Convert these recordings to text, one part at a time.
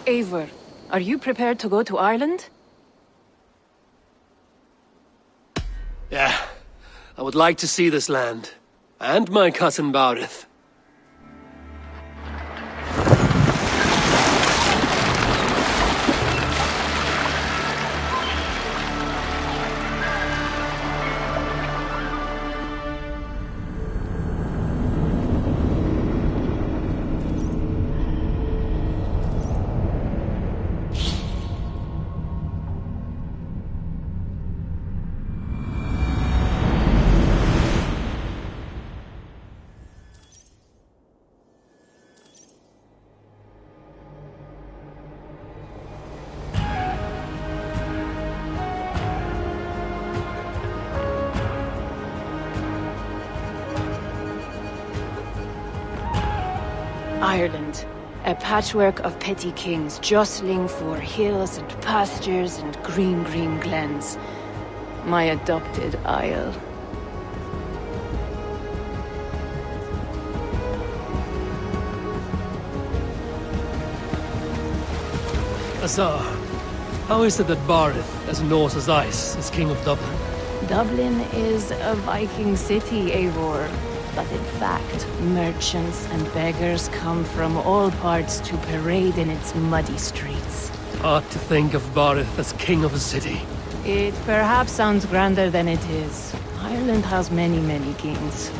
Eivor, are you prepared to go to Ireland? Yeah, I would like to see this land. And my cousin Baurith. Ireland, a patchwork of petty kings jostling for hills and pastures and green glens. My adopted isle. Azar, how is it that Baurith, as Norse as ice, is king of Dublin? Dublin is a Viking city, Eivor. But in fact, merchants and beggars come from all parts to parade in its muddy streets. Hard to think of Baurith as king of a city. It perhaps sounds grander than it is. Ireland has many kings.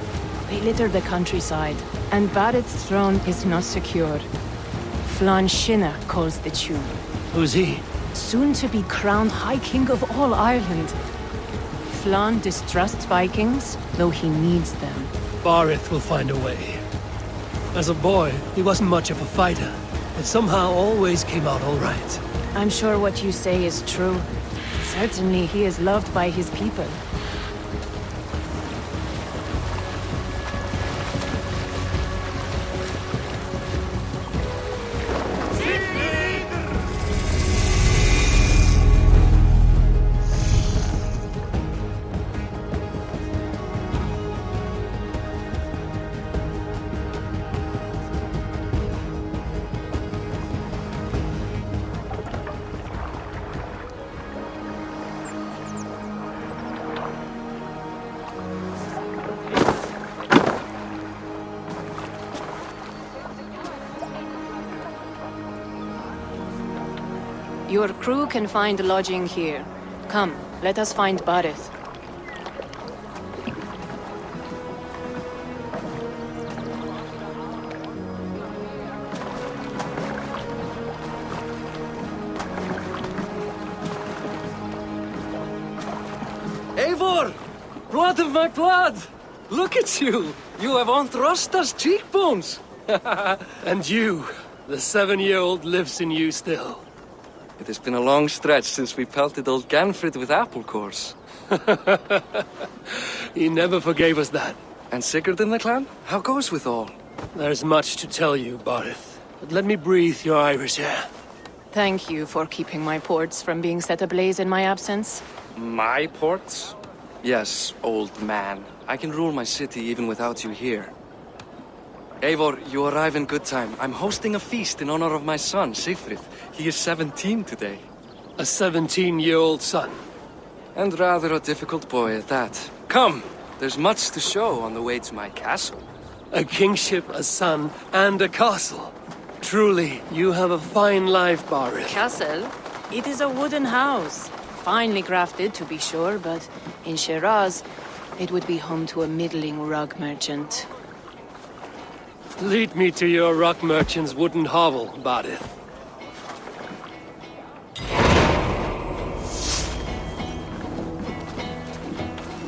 They litter the countryside, and Baurith's throne is not secure. Flann Sinna calls the tune. Who's he? Soon to be crowned High King of all Ireland. Flann distrusts Vikings, though he needs them. Baurith will find a way. As a boy, he wasn't much of a fighter, but somehow always came out all right. I'm sure what you say is true. Certainly he is loved by his people. Your crew can find lodging here. Come, let us find Baurith. Eivor! Blood of my blood! Look at you! You have Aunt Rosta's cheekbones! And you, the 7-year-old lives in you still. It has been a long stretch since we pelted old Ganfrid with apple cores. He never forgave us that. And Sigurd in the clan? How goes with all? There's much to tell you, Baurith, but let me breathe your Irish air. Thank you for keeping my ports from being set ablaze in my absence. My ports? Yes, old man. I can rule my city even without you here. Eivor, you arrive in good time. I'm hosting a feast in honor of my son, Sigfrid. He is 17 today. A 17-year-old son. And rather a difficult boy at that. Come, there's much to show on the way to my castle. A kingship, a son, and a castle. Truly, you have a fine life, Baurith. Castle? It is a wooden house. Finely crafted, to be sure, but in Shiraz, it would be home to a middling rug merchant. Lead me to your rock merchant's wooden hovel, Baurith.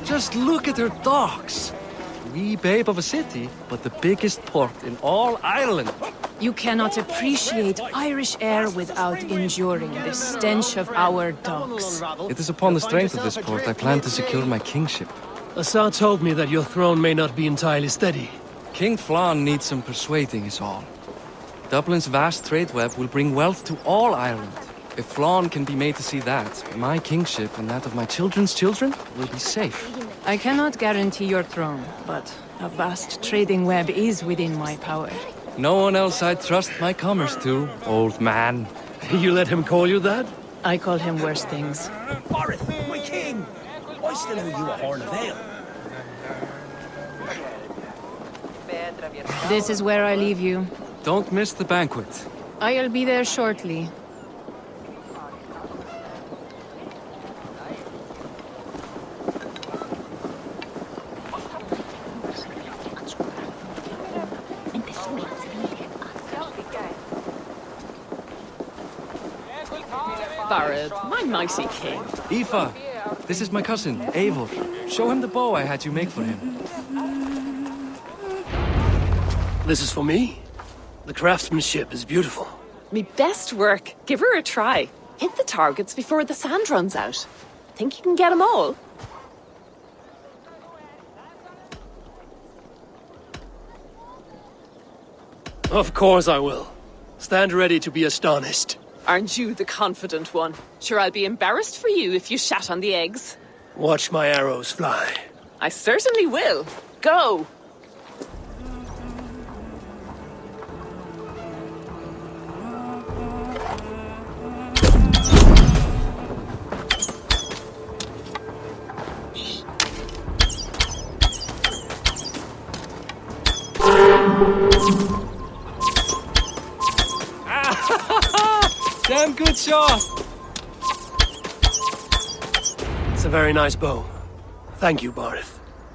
Just look at her docks. Wee babe of a city, but the biggest port in all Ireland. You cannot appreciate Irish air without enduring the stench of our docks. It is upon the strength of this port I plan to secure my kingship. Assar told me that your throne may not be entirely steady. King Flann needs some persuading is all. Dublin's vast trade web will bring wealth to all Ireland. If Flann can be made to see that, my kingship and that of my children's children will be safe. I cannot guarantee your throne, but a vast trading web is within my power. No one else I'd trust my commerce to, old man. You let him call you that? I call him worse things. Barrett, my king! I still owe you a horn of ale. This is where I leave you. Don't miss the banquet. I'll be there shortly. Barrett, my mighty king. Aoife, this is my cousin, Eivor. Show him the bow I had you make for him. This is for me? The craftsmanship is beautiful. Me best work. Give her a try. Hit the targets before the sand runs out. Think you can get them all? Of course I will. Stand ready to be astonished. Aren't you the confident one? Sure, I'll be embarrassed for you if you shat on the eggs. Watch my arrows fly. I certainly will. Go! Damn good shot! It's a very nice bow. Thank you, Barrett.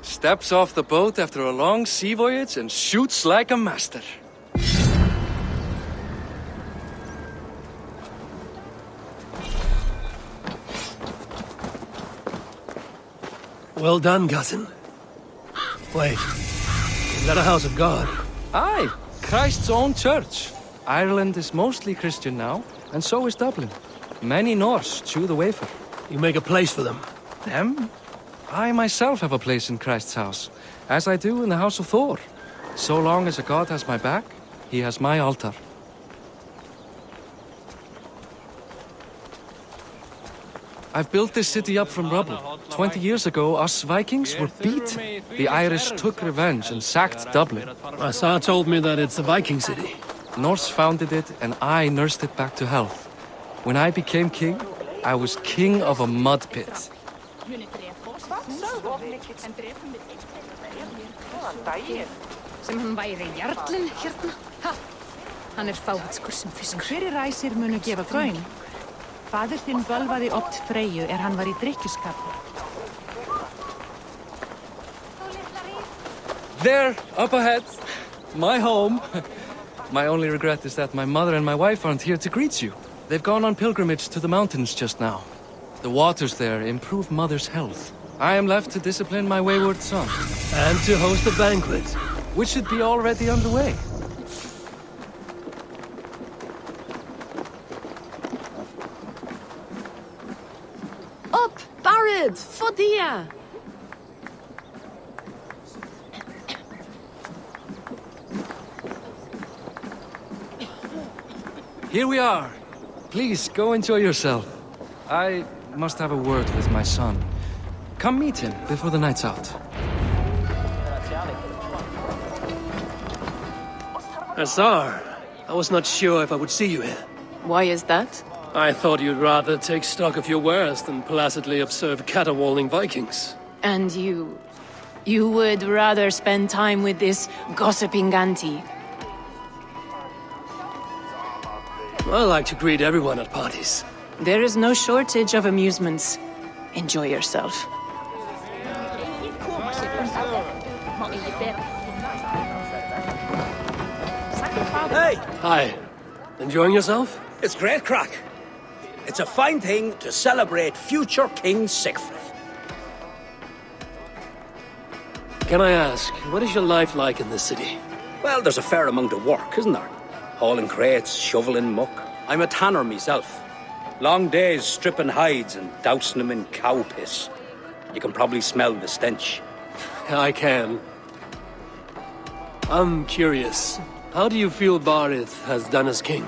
Steps off the boat after a long sea voyage and shoots like a master. Well done, cousin. Wait, is that a house of God? Aye, Christ's own church. Ireland is mostly Christian now, and so is Dublin. Many Norse chew the wafer. You make a place for them. Them? I myself have a place in Christ's house, as I do in the house of Thor. So long as a god has my back, he has my altar. I've built this city up from rubble. 20 years ago, us Vikings were beat. The Irish took revenge and sacked Dublin. Asa told me that it's a Viking city. Norse founded it, and I nursed it back to health. When I became king, I was king of a mud pit. Sem hann væri jarlinn hérna. Ha! Hann fáhutskur sem fiskur. Hverir ræsir munu gefa gaum? Fadir þinn bölvaði oft Freyju hann var í drykkjuskap. There, up ahead. My home. My only regret is that my mother and my wife aren't here to greet you. They've gone on pilgrimage to the mountains just now. The waters there improve mother's health. I am left to discipline my wayward son. And to host a banquet. Which should be already underway. Up, Barrett! Fodia! Here we are. Please, go enjoy yourself. I must have a word with my son. Come meet him before the night's out. Azar, I was not sure if I would see you here. Why is that? I thought you'd rather take stock of your wares than placidly observe caterwauling Vikings. And you would rather spend time with this gossiping auntie. I like to greet everyone at parties. There is no shortage of amusements. Enjoy yourself. Hey, Hi. Enjoying yourself? it's great crack. It's a fine thing to celebrate future King Sigfrid. Can I ask, what is your life like in this city? Well, there's a fair amount of work, isn't there? Hauling crates, shoveling muck. I'm a tanner myself. Long days stripping hides and dousing them in cow piss. You can probably smell the stench. I can. I'm curious. How do you feel Barith has done as king?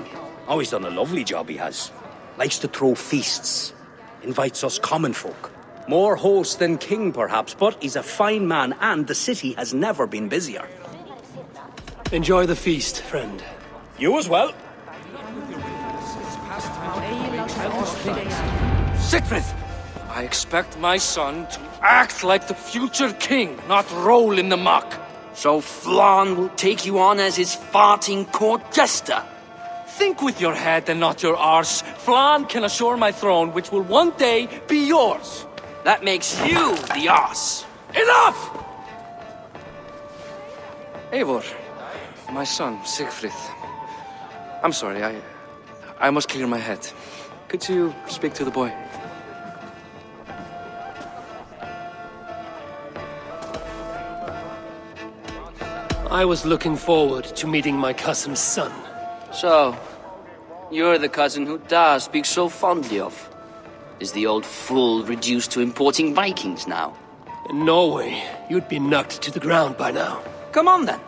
Oh, he's done a lovely job, he has. Likes to throw feasts. Invites us common folk. More host than king, perhaps, but he's a fine man, and the city has never been busier. Enjoy the feast, friend. You as well. Siegfried! I expect my son to act like the future king, not roll in the muck. So Flan will take you on as his farting court jester? Think with your head and not your arse. Flan can assure my throne, which will one day be yours. That makes you the ass. Enough! Eivor, my son, Siegfried. I'm sorry, I must clear my head. Could you speak to the boy? I was looking forward to meeting my cousin's son. So, you're the cousin who Da speaks so fondly of. Is the old fool reduced to importing Vikings now? In Norway, you'd be knocked to the ground by now. Come on then,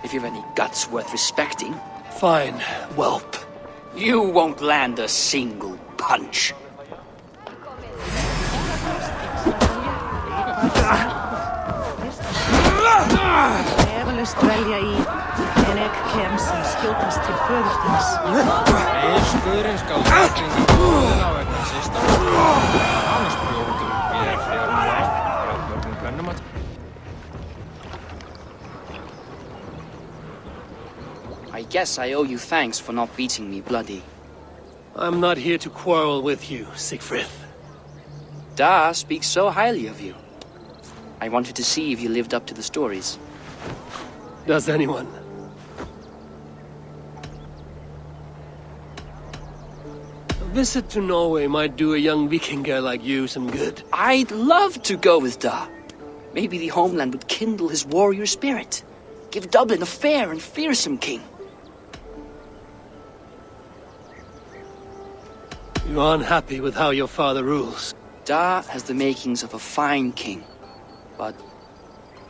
if you've any guts worth respecting. Fine, whelp. You won't land a single punch. Efalaust velja í en ek kem sem skjótast til föður þíns. Meðskurinn skal setting í góðina vegna sista. Annars brjótum við frá börnum kvennum að... I guess I owe you thanks for not beating me bloody. I'm not here to quarrel with you, Siegfried. Da speaks so highly of you. I wanted to see if you lived up to the stories. Does anyone? A visit to Norway might do a young Viking girl like you some good. I'd love to go with Da. Maybe the homeland would kindle his warrior spirit. Give Dublin a fair and fearsome king. You're unhappy with how your father rules. Da has the makings of a fine king, but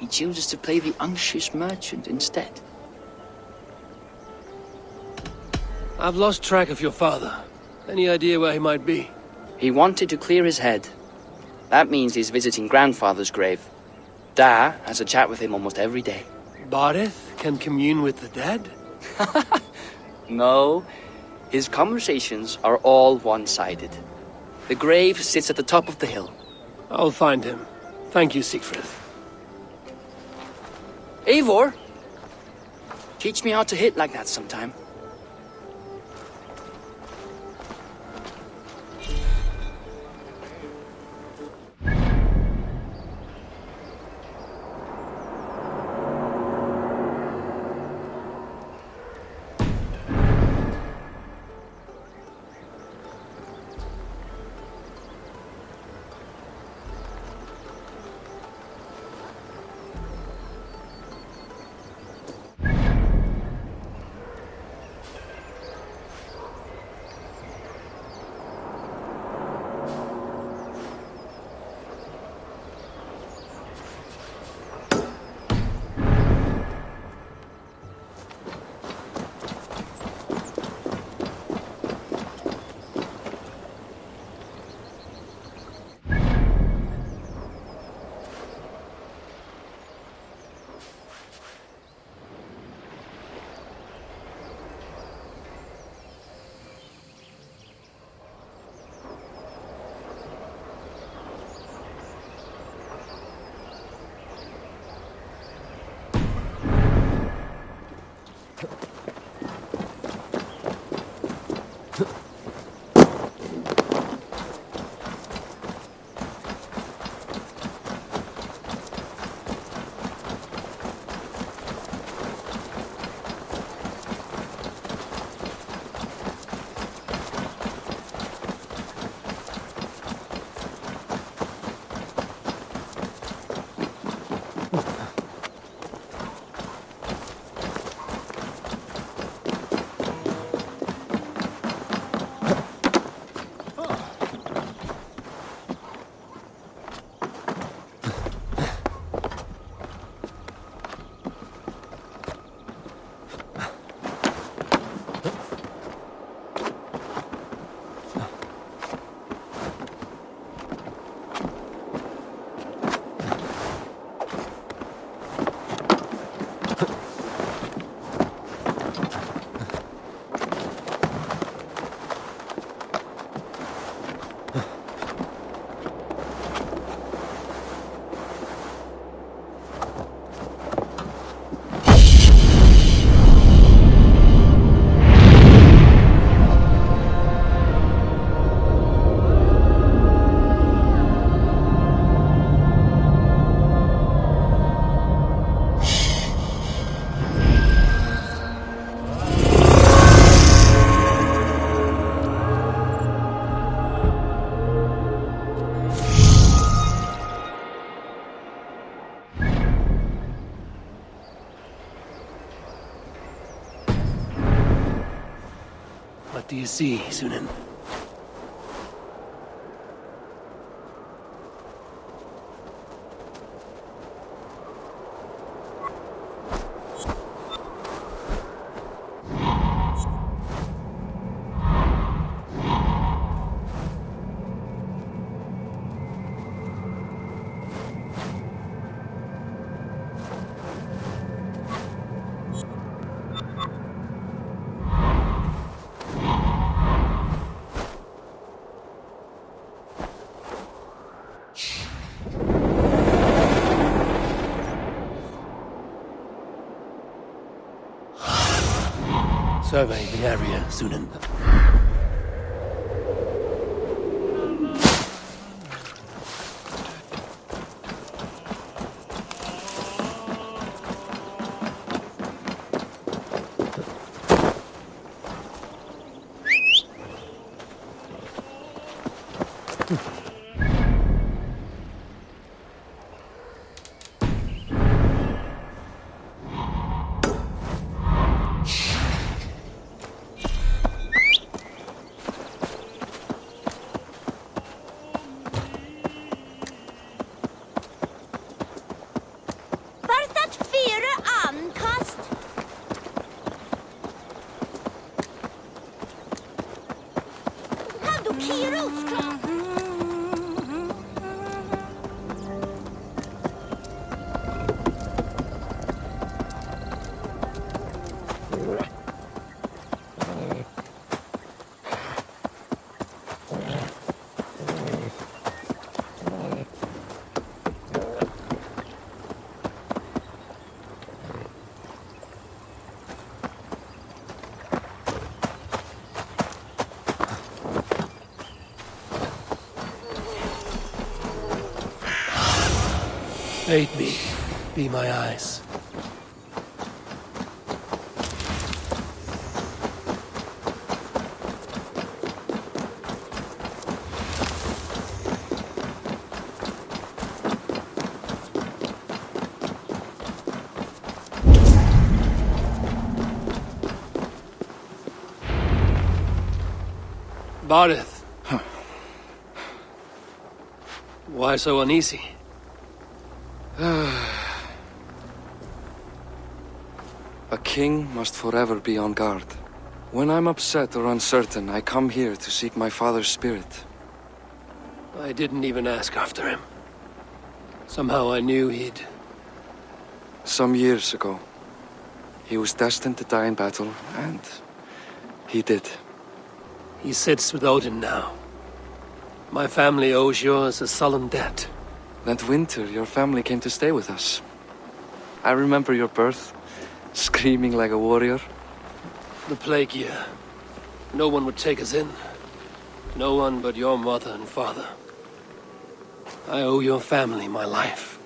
he chooses to play the unctuous merchant instead. I've lost track of your father. Any idea where he might be? He wanted to clear his head. That means he's visiting grandfather's grave. Da has a chat with him almost every day. Barith can commune with the dead? No, his conversations are all one-sided. The grave sits at the top of the hill. I'll find him. Thank you, Siegfried. Eivor, teach me how to hit like that sometime. do you see, Sunan? Survey the area, Sunan. Aid me. Be my eyes. Bardith. Huh. Why so uneasy? A king must forever be on guard. When I'm upset or uncertain, I come here to seek my father's spirit. I didn't even ask after him. Somehow I knew he'd... Some years ago, he was destined to die in battle, and he did. He sits with Odin now. My family owes yours a sullen debt. That winter, your family came to stay with us. I remember your birth, screaming like a warrior. The plague year. No one would take us in. No one but your mother and father. I owe your family my life.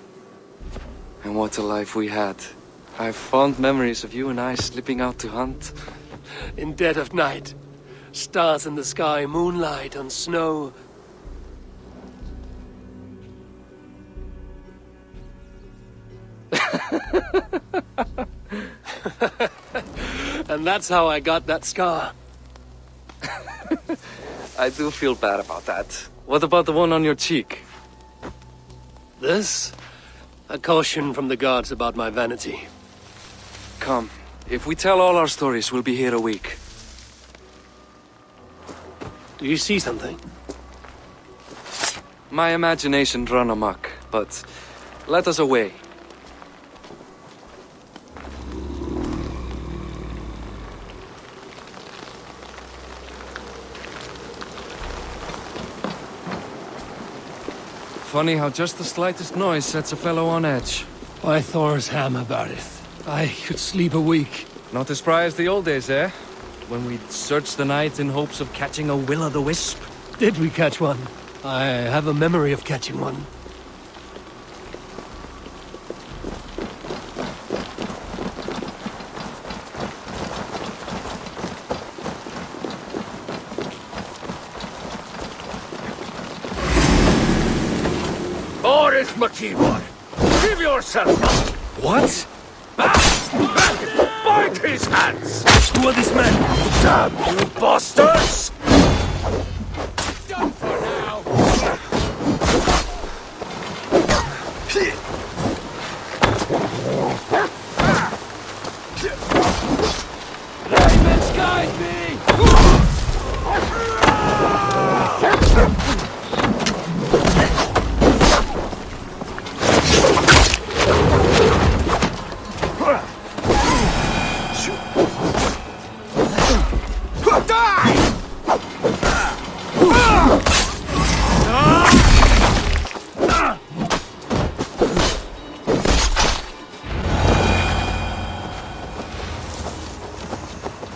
And what a life we had. I have fond memories of you and I slipping out to hunt. In dead of night. Stars in the sky, moonlight on snow. And that's how I got that scar. I do feel bad about that. What about the one on your cheek? This? A caution from the gods about my vanity. Come, if we tell all our stories, we'll be here a week. Do you see something? My imagination run amok, but let us away. Funny how just the slightest noise sets a fellow on edge. Why Thor's hammer, Bardith? I could sleep a week. Not as spry as the old days, eh? When we'd search the night in hopes of catching a will-o'-the-wisp. Did we catch one? I have a memory of catching one. Boris Makibor, give yourself up! What? By Take his hands! Who are these men? Damn you bastards! Done for now! Ravens guide me!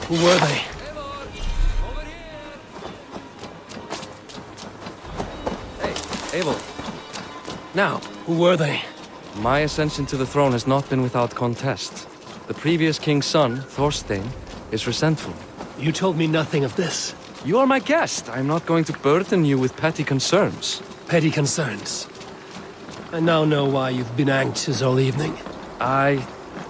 Who were they? Hey, Eivor. Now, who were they? My ascension to the throne has not been without contest. The previous king's son, Thorstein, is resentful. You told me nothing of this. You are my guest. I'm not going to burden you with petty concerns. Petty concerns. I now know why you've been anxious all evening. Aye,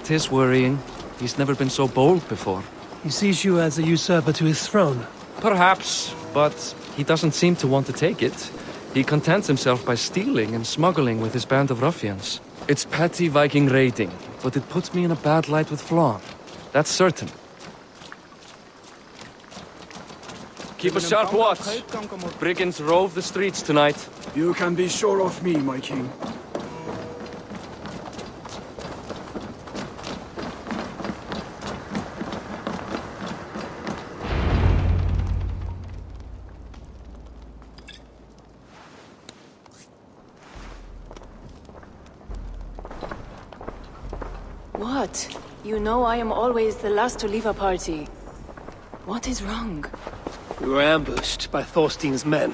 'tis worrying. He's never been so bold before. He sees you as a usurper to his throne. Perhaps, but he doesn't seem to want to take it. He contents himself by stealing and smuggling with his band of ruffians. It's petty Viking raiding, but it puts me in a bad light with Flann. That's certain. Keep a sharp watch. Brigands rove the streets tonight. You can be sure of me, my king. What? You know I am always the last to leave a party. What is wrong? We were ambushed by Thorstein's men.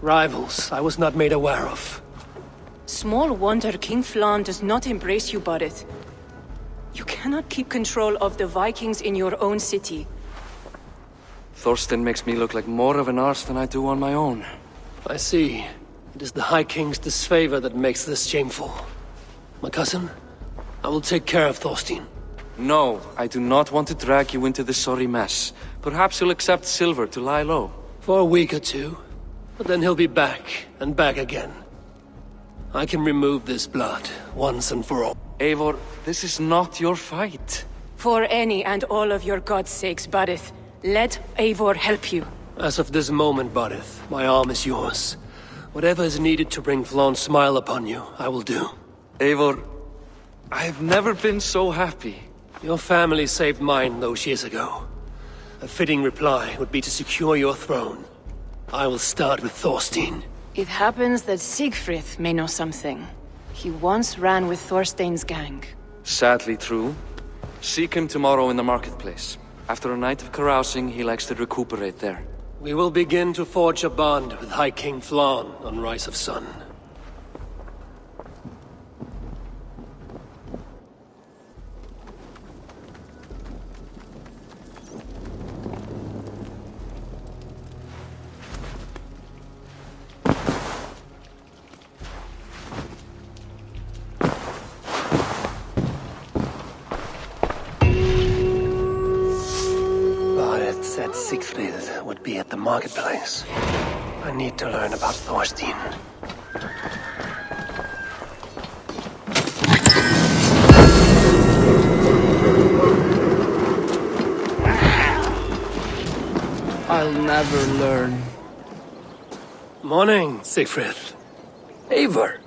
Rivals I was not made aware of. Small wonder King Flann does not embrace you, Barret. You cannot keep control of the Vikings in your own city. Thorstein makes me look like more of an arse than I do on my own. I see. It is the High King's disfavor that makes this shameful. My cousin, I will take care of Thorstein. No, I do not want to drag you into this sorry mess. Perhaps you'll accept silver to lie low. For a week or two. But then he'll be back, and back again. I can remove this blood, once and for all. Eivor, this is not your fight. For any and all of your god's sakes, Barret, let Eivor help you. As of this moment, Barret, my arm is yours. Whatever is needed to bring Flann's smile upon you, I will do. Eivor, I've never been so happy. Your family saved mine those years ago. A fitting reply would be to secure your throne. I will start with Thorstein. It happens that Siegfried may know something. He once ran with Thorstein's gang. Sadly true. Seek him tomorrow in the marketplace. After a night of carousing, he likes to recuperate there. We will begin to forge a bond with High King Flann on Rise of Sun. Said Siegfried would be at the marketplace. I need to learn about Thorstein. I'll never learn. Morning, Siegfried. Eivor,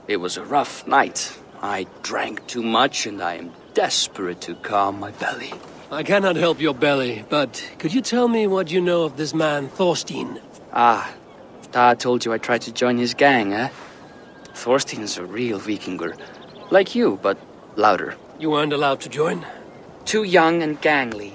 it was a rough night. I drank too much and I am desperate to calm my belly. I cannot help your belly, but could you tell me what you know of this man, Thorstein? Ah, Dad told you I tried to join his gang, eh? Thorstein is a real Vikinger. Like you, but louder. You weren't allowed to join? Too young and gangly.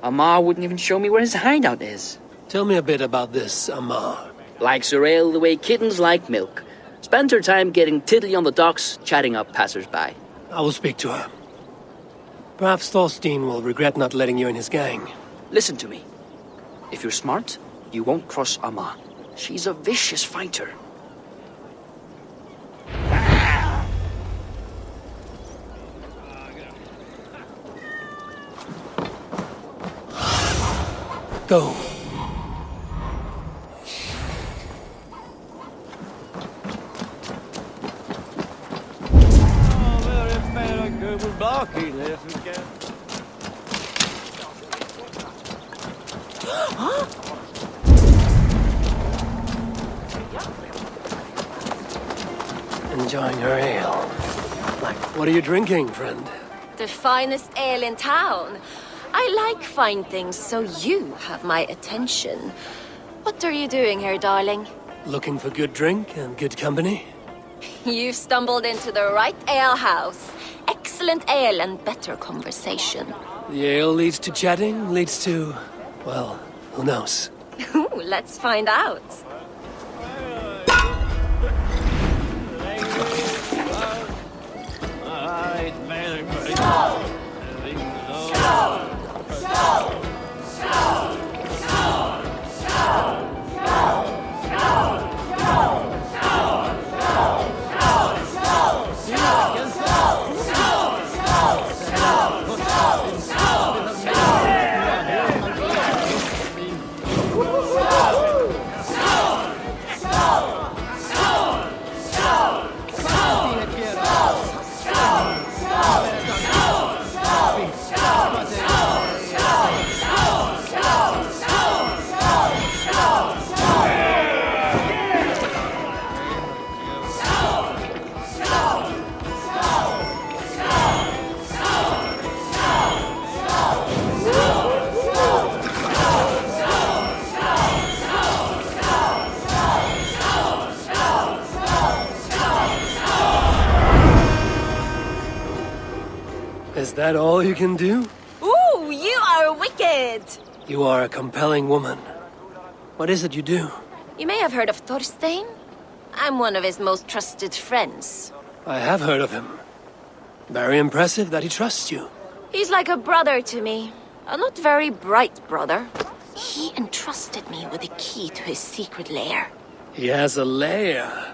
Amar wouldn't even show me where his hideout is. Tell me a bit about this Amar. Likes her ale the way kittens like milk. Spends her time getting tiddly on the docks, chatting up passers-by. I will speak to her. Perhaps Thorstein will regret not letting you in his gang. Listen to me. If you're smart, you won't cross Amma. She's a vicious fighter. Go. Enjoying her ale. Like, what are you drinking, friend? The finest ale in town. I like fine things, so you have my attention. What are you doing here, darling? Looking for good drink and good company? You've stumbled into the right ale house. Excellent ale and better conversation. The ale leads to chatting, leads to... well, who knows? Ooh, let's find out. Is that all you can do? Ooh, you are wicked! You are a compelling woman. What is it you do? You may have heard of Thorstein. I'm one of his most trusted friends. I have heard of him. Very impressive that he trusts you. He's like a brother to me. A not very bright brother. He entrusted me with the key to his secret lair. He has a lair.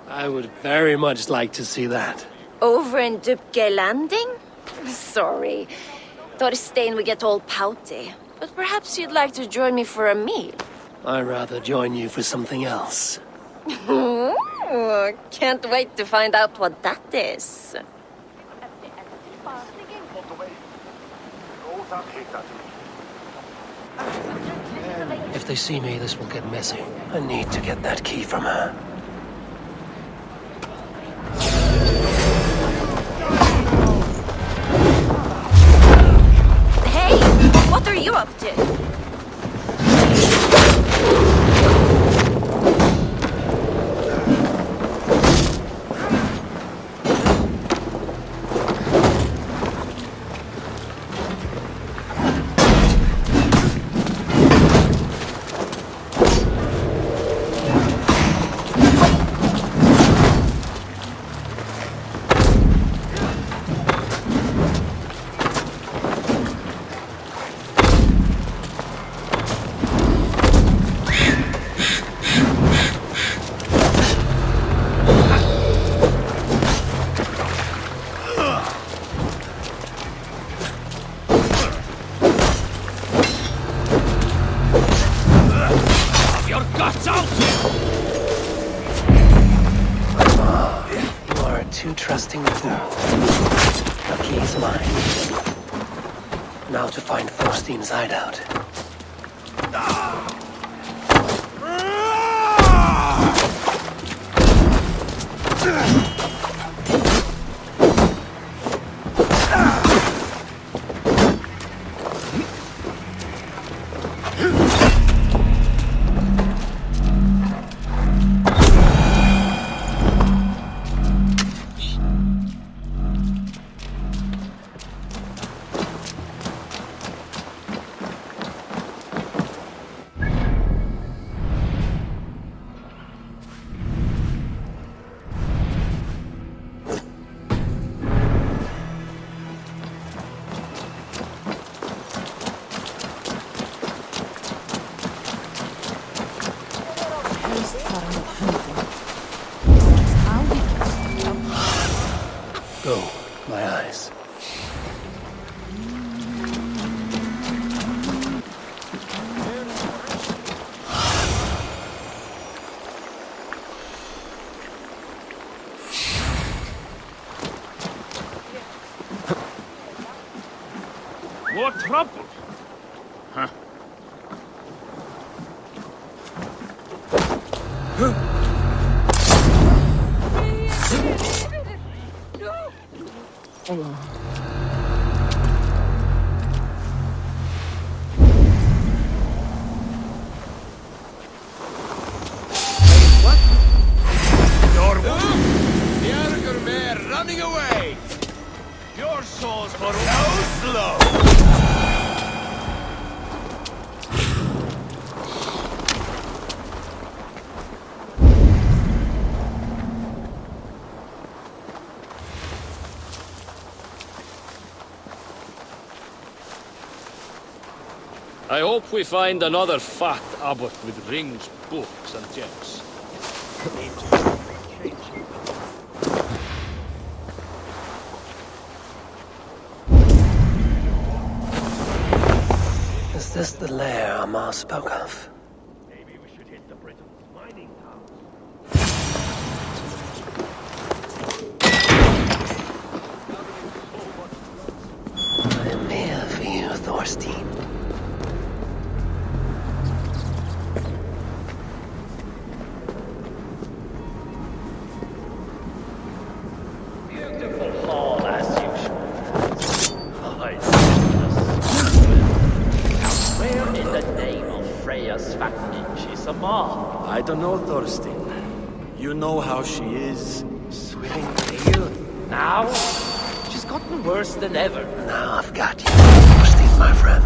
I would very much like to see that. Over in Dubke Landing? Sorry. Thorstein would get all pouty. But perhaps you'd like to join me for a meal. I'd rather join you for something else. Ooh, can't wait to find out what that is. If they see me, this will get messy. I need to get that key from her. Hey, what are you up to? Trusting fool. The key is mine. Now to find Thorstein's hideout. Go, my eyes. What trouble? Huh? The ARGB running away! Your souls for no slow! I hope we find another fat abbot with rings, books, and gems. Is this the lair Amar spoke of? Maybe we should hit the Britons' mining towns. I am here for you, Thorstein. Beautiful hall as usual. Where in the name of Freya's fat bitch is Amar? I don't know, Thorstein. You know how she is. Swimming clear. Now? She's gotten worse than ever. Now I've got you, Thorstein, my friend.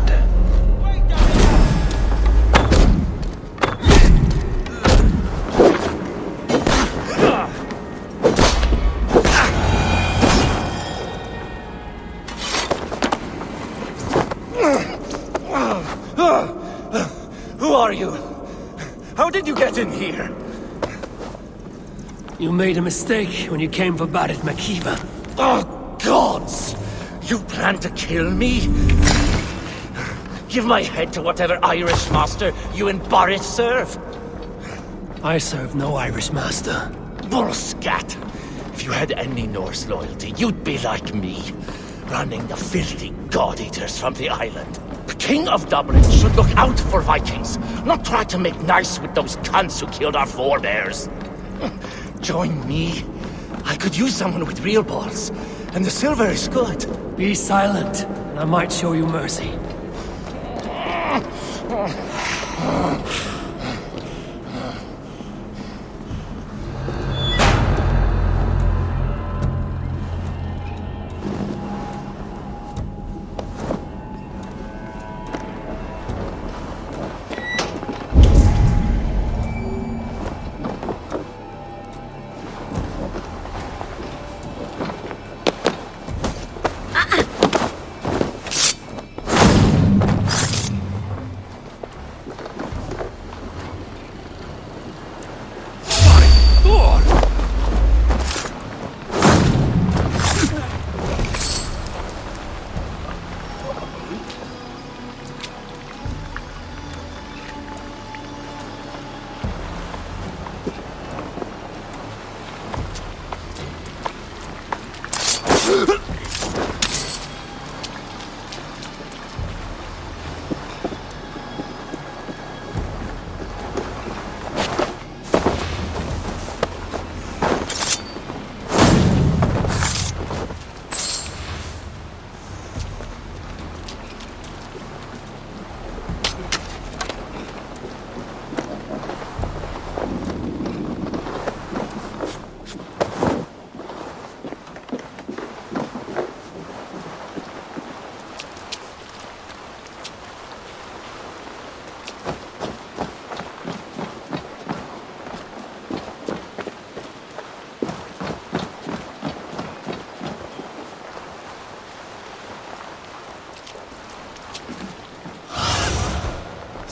Who are you? How did you get in here? You made a mistake when you came for Barit Makiba. Oh, gods! You plan to kill me? Give my head to whatever Irish master you and Boris serve. I serve no Irish master. Bullscat! If you had any Norse loyalty, you'd be like me, running the filthy god-eaters from the island. The King of Dublin should look out for Vikings, not try to make nice with those cunts who killed our forebears. Join me. I could use someone with real balls, and the silver is good. Be silent, and I might show you mercy.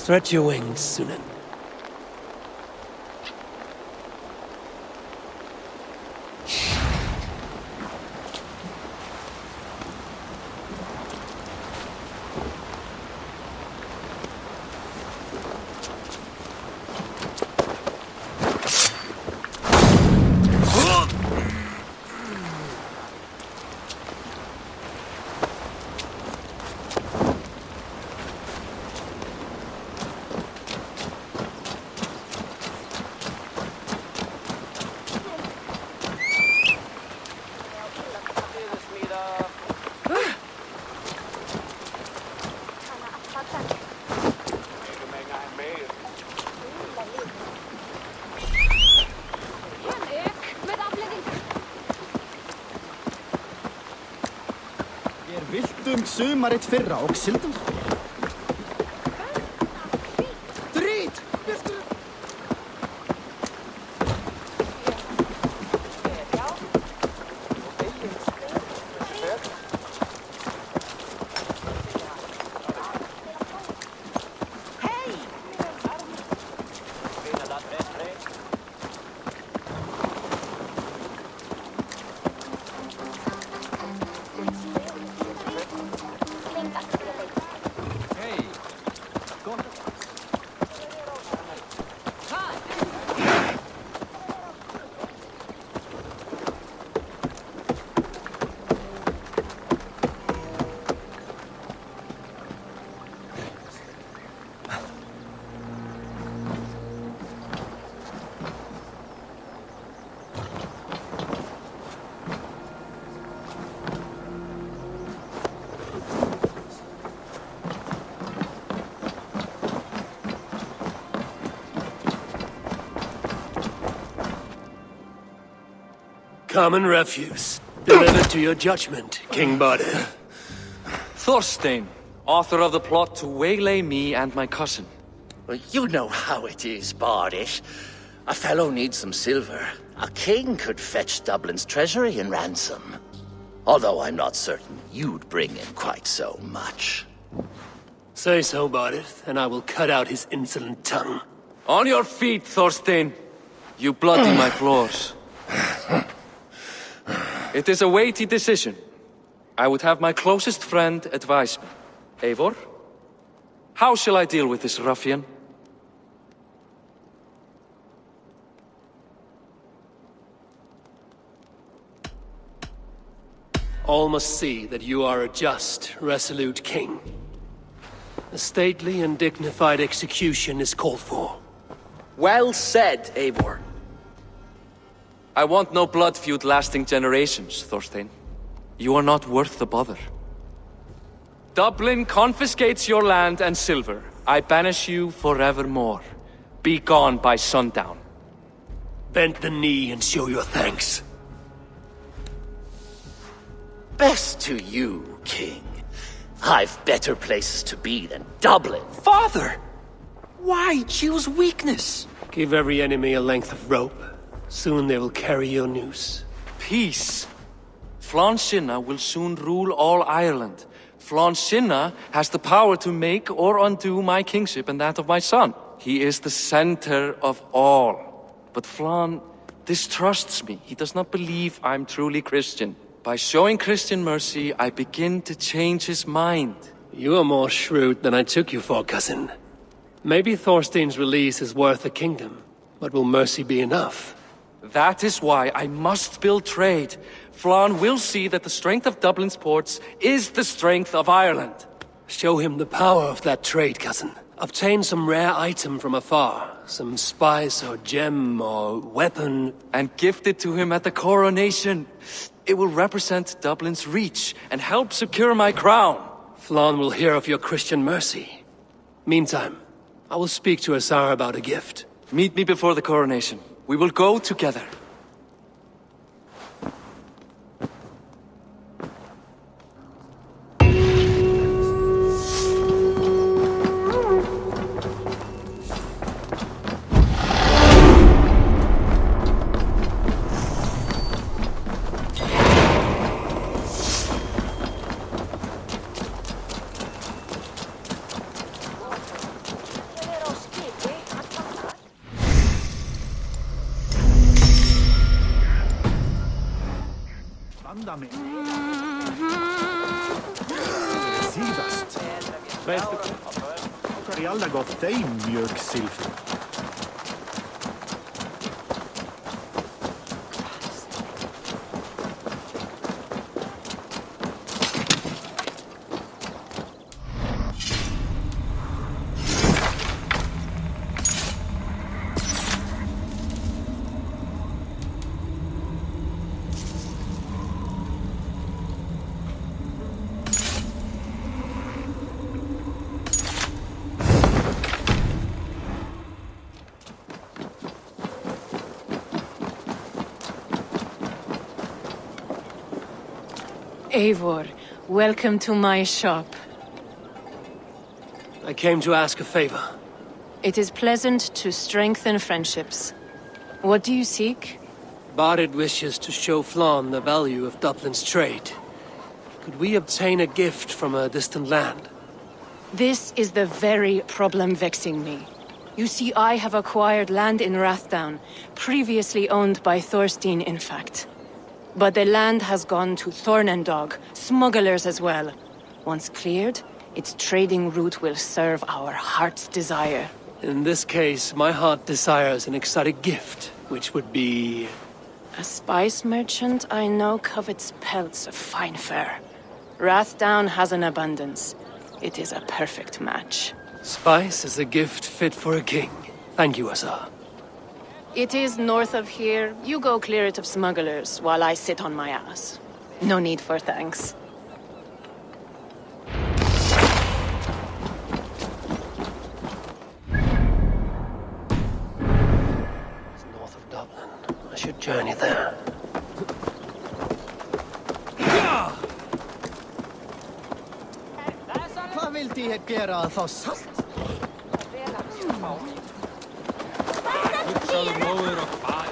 Stretch your wings, Sunan. viltum sumarit fyrra og sildum. Drit! Common refuse, delivered to your judgment, King Bardet. Thorstein, author of the plot to waylay me and my cousin. Well, you know how it is, Bardish. A fellow needs some silver. A king could fetch Dublin's treasury in ransom. Although I'm not certain you'd bring in quite so much. Say so, Bardet, and I will cut out his insolent tongue. On your feet, Thorstein. You bloody my floors. It is a weighty decision. I would have my closest friend advise me. Eivor, how shall I deal with this ruffian? All must see that you are a just, resolute king. A stately and dignified execution is called for. Well said, Eivor. I want no blood feud lasting generations, Thorstein. You are not worth the bother. Dublin confiscates your land and silver. I banish you forevermore. Be gone by sundown. Bend the knee and show your thanks. Best to you, King. I've better places to be than Dublin. Father! Why choose weakness? Give every enemy a length of rope. Soon they will carry your noose. Peace. Flann Sinna will soon rule all Ireland. Flann Sinna has the power to make or undo my kingship and that of my son. He is the center of all. But Flann distrusts me. He does not believe I'm truly Christian. By showing Christian mercy, I begin to change his mind. You are more shrewd than I took you for, cousin. Maybe Thorstein's release is worth a kingdom, but will mercy be enough? That is why I must build trade. Flann will see that the strength of Dublin's ports is the strength of Ireland. Show him the power of that trade, cousin. Obtain some rare item from afar. Some spice or gem or weapon. And gift it to him at the coronation. It will represent Dublin's reach and help secure my crown. Flann will hear of your Christian mercy. Meantime, I will speak to Asar about a gift. Meet me before the coronation. We will go together. Sidast. Vet du, har de alla gått dig mjölksilver? Eivor, Welcome to my shop. I came to ask a favor. It is pleasant to strengthen friendships. What do you seek? Barid wishes to show Flann the value of Dublin's trade. Could we obtain a gift from a distant land? This is the very problem vexing me. You see, I have acquired land in Rathdown, previously owned by Thorstein, in fact. But the land has gone to Thornendog, smugglers as well. Once cleared, its trading route will serve our heart's desire. In this case, my heart desires an exotic gift, which would be... A spice merchant I know covets pelts of fine fur. Rathdown has an abundance. It is a perfect match. Spice is a gift fit for a king. Thank you, Asa. It is north of here. You go clear it of smugglers, while I sit on my ass. No need for thanks. It's north of Dublin. I should journey there. Hvað vildi ég gera að fá salt? Hugsaðu móður og hvað?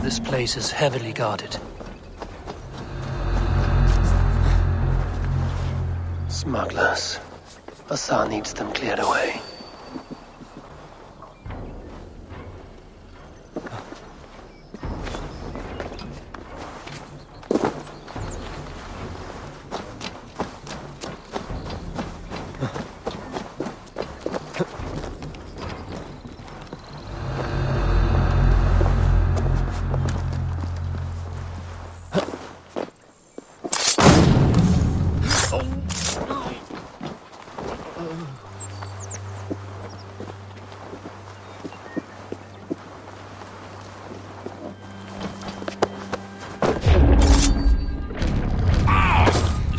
This place is heavily guarded. Smugglers. Asa needs them cleared away.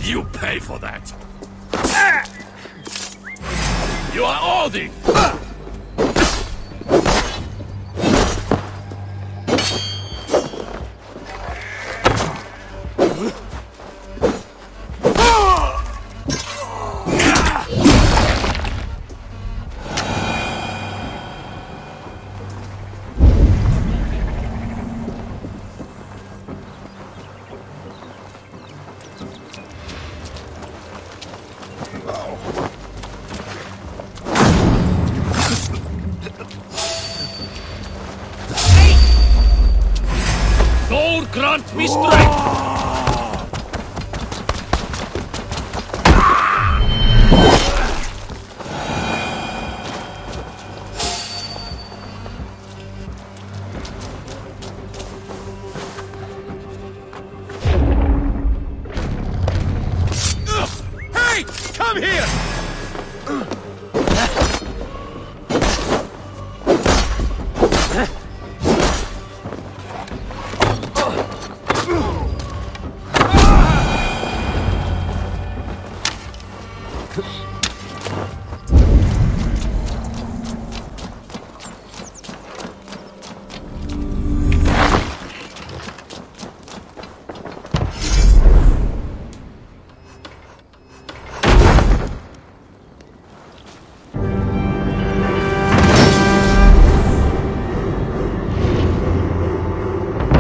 You pay for that. You are holding. Lord grant me strength! Hey! here!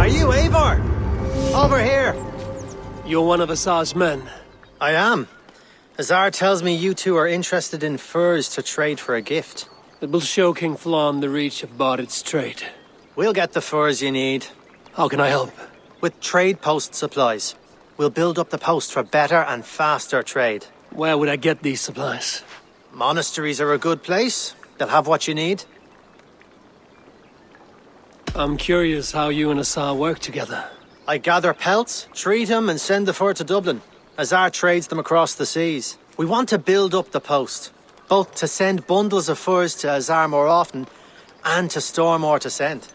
Are you Eivor? Over here. You're one of Azar's men. I am. Azar tells me you two are interested in furs to trade for a gift. It will show King Flan the reach of Bardet's trade. We'll get the furs you need. How can I help? With trade post supplies. We'll build up the post for better and faster trade. Where would I get these supplies? Monasteries are a good place. They'll have what you need. I'm curious how you and Azar work together. I gather pelts, treat them, and send the fur to Dublin. Azar trades them across the seas. We want to build up the post, both to send bundles of furs to Azar more often, and to store more to send.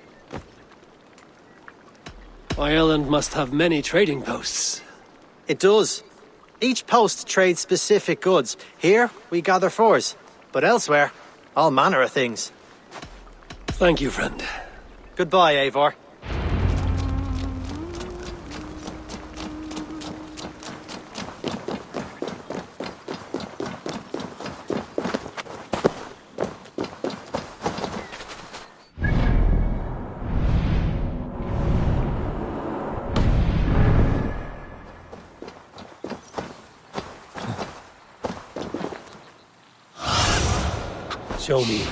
Ireland must have many trading posts. It does. Each post trades specific goods. Here, we gather furs. But elsewhere, all manner of things. Thank you, friend. Goodbye, Eivor. Show me.